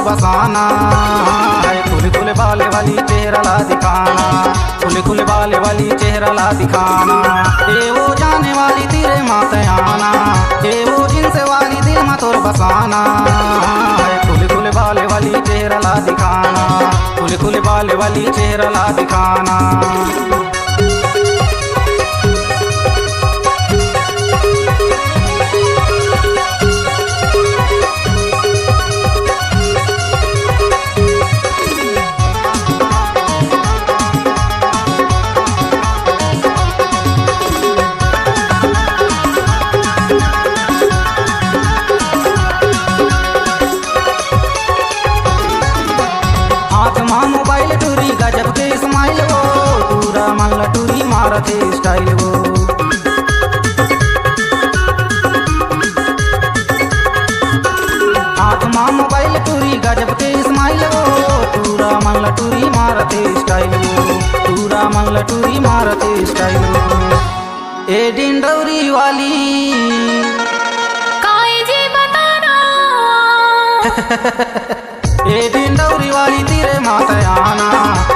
बसाना। खुले खुले बाले वाली चेहरा ला दिखाना, खुले खुले बाले वाली चेहरा ला दिखाना। ए वो जाने वाली तेरे माते आना, ए वो जिनसे वाली दिल में तोर बसाना। खुले खुले बाले वाली चेहरा ला दिखाना, खुले खुले बाले वाली चेहरा ला दिखाना। मोबाइल टूरी गजब के स्माइल वो, पूरा मन लटूरी मारते स्टाइल वो। हाथ मां मोबाइल टूरी गजब के स्माइल वो, पूरा मन लटूरी मारते स्टाइल वो, पूरा मन लटूरी मारते स्टाइल वो। ए डिंडौरी वाली काई जी बताना। ए डिंडौरी वाली तेरे माते आना,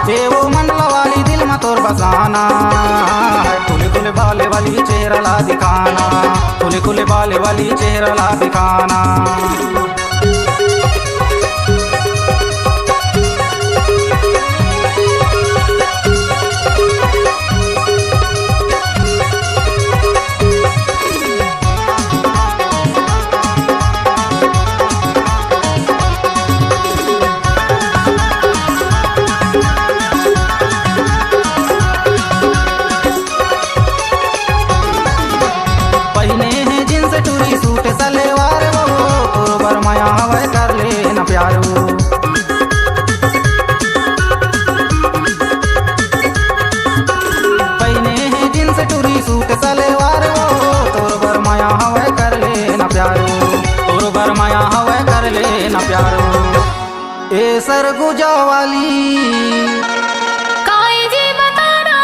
ए वो मंडला वाली दिल में तोर बसाना। खुले खुले बाले वाली चेहरा ला दिखाना, खुले खुले बाले वाली चेहरा ला दिखाना। टूरी सूट सलवार वो, तोर बरमाया हवा कर ले न प्यार वो। पहने हैं जींस टूरी सूट सलवार वो, तोर बरमाया हवा कर ले न प्यार वो, तोर बरमाया हवा कर ले न प्यार वो। ए सरगुजा वाली काई जी बताना।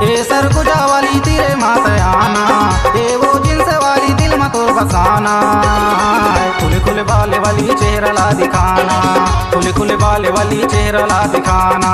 ए सरगुजा वाली तेरे माते आना, ए वो जिनसे वाली दिल में तोर बसाना। खुले खुले बाले वाली चेहरा ला दिखाना, खुले खुले बाले वाली चेहरा ला दिखाना।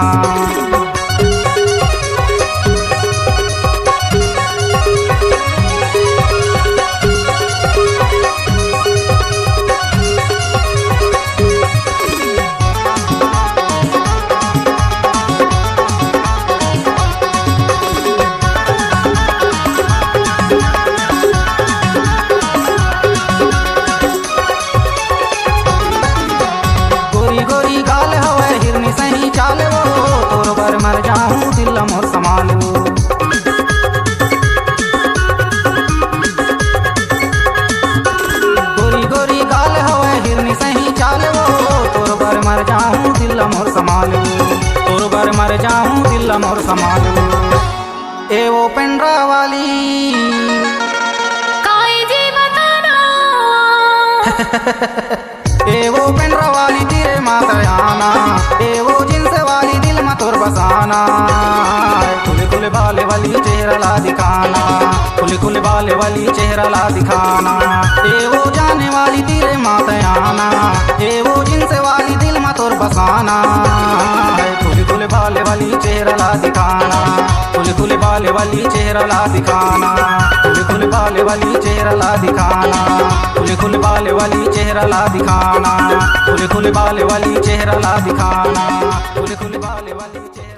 सही चाल वो, तोर बर मर जाऊं दिल मोर संभाल वो। गोरी गोरी गाल होए हिरनी सही चाल वो, तोर बर मर जाऊं दिल मोर संभाल वो, तोर बर मर जाऊं दिल मोर संभाल वो। ए वो पेंड्रा वाली काई जी बताना। ए वो पेंड्रा वाली तेरे माते आना, ए वो जिनसे वाली दिल में तोर बसाना। खुले खुले बाले वाली चेहरा ला दिखाना, खुले खुले बाले वाली चेहरा ला दिखाना। ए वो जाने वाली तेरे माते आना, ए वो जिनसे वाली दिल में तोर बसाना। खुले खुले बाले वाली चेहरा ला दिखाना, खुले खुले बाले वाली चेहरा ला दिखाना, खुले खुले बाले वाली चेहरा ला दिखाना, खुले खुले बाले वाली चेहरा ला दिखाना, खुले खुले बाले वाली चेहरा ला दिखाना, खुले खुले बाले वाली चेहरा।